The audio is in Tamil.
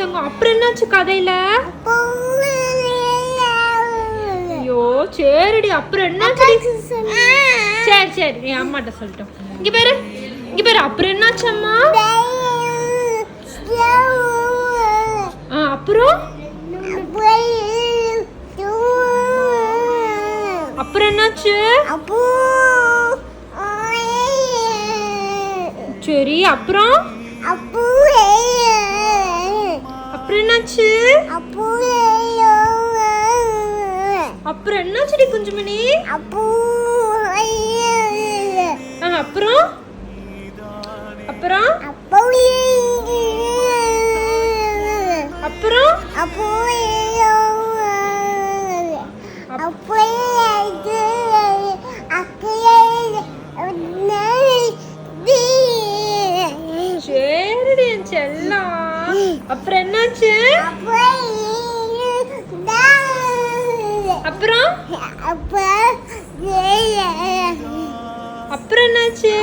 தங்கம். அப்புறம் என்னாச்சு கதையில? ஐயோ சரிடி, அப்புறம் என்னாச்சு? சரி சரி, என் அம்மாட்ட சொல்லிட்டோம். இங்க பாரு, இங்க பாரு, அப்புறம் என்னாச்சு அம்மா? அப்புறம் அப்புறம் என்னாச்சு? சரி, அப்புறம் அப்புறம் என்னாச்சு? அப்புறம் என்னாச்சுடி குஞ்சுமணி? அப்புறம் அப்புறம் சரிடி என் செல்லம். அப்புறம் என்னாச்சு? அப்புறம் அப்புறம் என்னாச்சு?